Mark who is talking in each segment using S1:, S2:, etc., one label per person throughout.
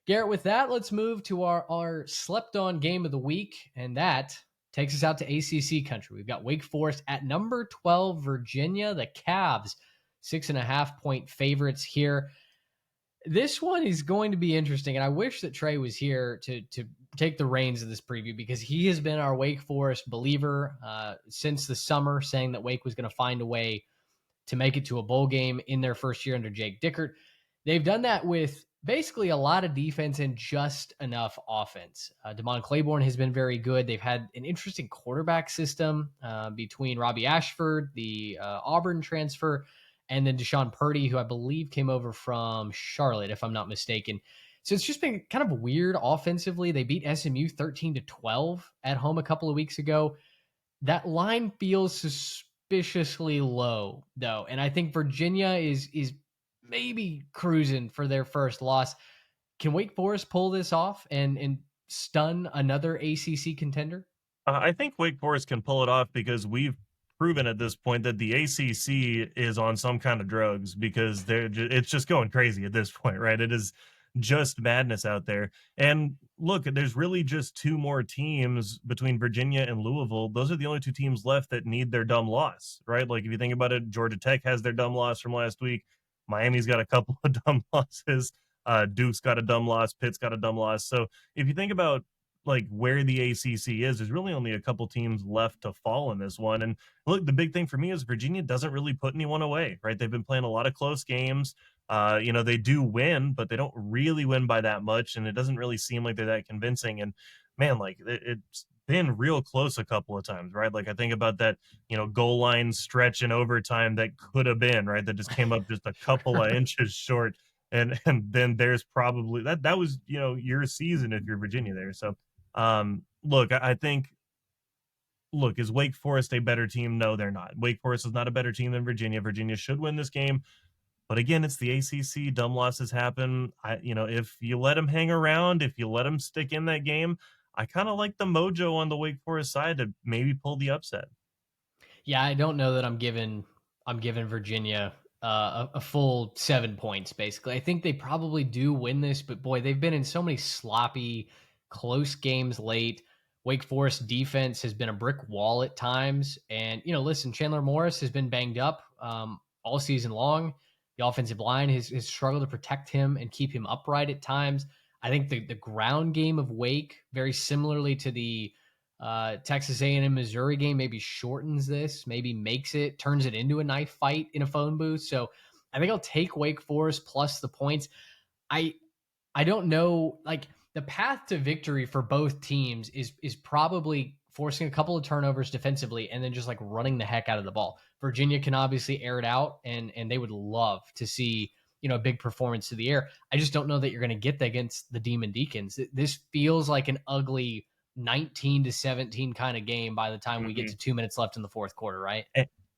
S1: Garrett, with that, let's move to our slept on game of the week, and that takes us out to ACC country. We've got Wake Forest at number 12, Virginia, the Cavs, 6.5-point favorites here. This one is going to be interesting, and I wish that Trey was here to take the reins of this preview because he has been our Wake Forest believer since the summer, saying that Wake was going to find a way to make it to a bowl game in their first year under Jake Dickert. They've done that with basically a lot of defense and just enough offense. Damon Claiborne has been very good. They've had an interesting quarterback system between Robbie Ashford, the Auburn transfer, and then Deshaun Purdy, who I believe came over from Charlotte, if I'm not mistaken. So it's just been kind of weird offensively. They beat SMU 13-12 at home a couple of weeks ago. That line feels suspiciously low, though, and I think Virginia is maybe cruising for their first loss. Can Wake Forest pull this off and stun another ACC contender?
S2: I think Wake Forest can pull it off because we've proven at this point that the ACC is on some kind of drugs because it's just going crazy at this point, right? It is just madness out there. And look, there's really just two more teams between Virginia and Louisville. Those are the only two teams left that need their dumb loss, right? Like if you think about it, Georgia Tech has their dumb loss from last week. Miami's got a couple of dumb losses. Duke's got a dumb loss. Pitt's got a dumb loss. So if you think about like where the ACC is, there's really only a couple teams left to fall in this one. And look, the big thing for me is Virginia doesn't really put anyone away, right? They've been playing a lot of close games. They do win, but they don't really win by that much. And it doesn't really seem like they're that convincing. And man, like it's been real close a couple of times, right? Like I think about that, goal line stretch in overtime that could have been, right? That just came up just a couple of inches short. And then there's probably that was, your season if you're Virginia there. So, look, I think, is Wake Forest a better team? No, they're not. Wake Forest is not a better team than Virginia. Virginia should win this game. But again, it's the ACC. Dumb losses happen. If you let them hang around, if you let them stick in that game, I kind of like the mojo on the Wake Forest side to maybe pull the upset.
S1: Yeah, I don't know that I'm giving Virginia a full 7 points, basically. I think they probably do win this, but boy, they've been in so many sloppy, close games late. Wake Forest defense has been a brick wall at times. And, listen, Chandler Morris has been banged up all season long. The offensive line has struggled to protect him and keep him upright at times. I think the ground game of Wake, very similarly to the Texas A&M Missouri game, maybe shortens this, maybe turns it into a knife fight in a phone booth. So I think I'll take Wake Forest plus the points. I don't know, like the path to victory for both teams is probably forcing a couple of turnovers defensively and then just like running the heck out of the ball. Virginia can obviously air it out and they would love to see, a big performance to the air. I just don't know that you're going to get that against the Demon Deacons. This feels like an ugly 19-17 kind of game by the time we get to 2 minutes left in the fourth quarter, right?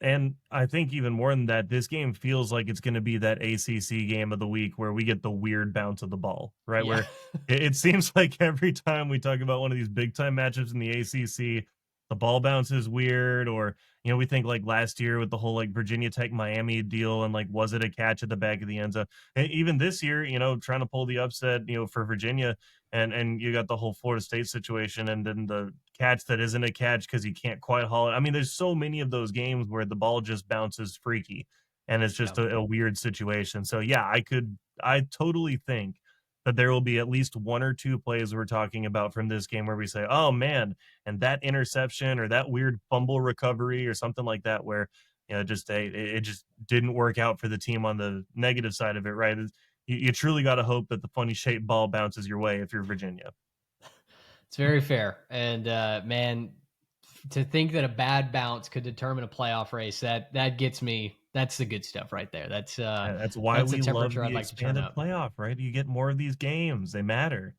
S2: And I think even more than that, this game feels like it's going to be that ACC game of the week where we get the weird bounce of the ball, right? Yeah. Where it seems like every time we talk about one of these big time matchups in the ACC, the ball bounces weird, or, we think like last year with the whole like Virginia Tech Miami deal and like, was it a catch at the back of the end zone? And even this year, trying to pull the upset, for Virginia, and you got the whole Florida State situation and then the catch that isn't a catch because you can't quite haul it. I mean, there's so many of those games where the ball just bounces freaky and it's just a weird situation. So yeah, I totally think that there will be at least one or two plays we're talking about from this game where we say, oh man, and that interception or that weird fumble recovery or something like that, where, it just didn't work out for the team on the negative side of it, right? You truly got to hope that the funny shaped ball bounces your way if you're Virginia.
S1: It's very fair. And man, to think that a bad bounce could determine a playoff race, that gets me. That's the good stuff right there. That's
S2: why
S1: that's
S2: we
S1: the
S2: love
S1: temperature
S2: the
S1: I'd like to turn
S2: expanded
S1: up.
S2: playoff, right? You get more of these games. They matter.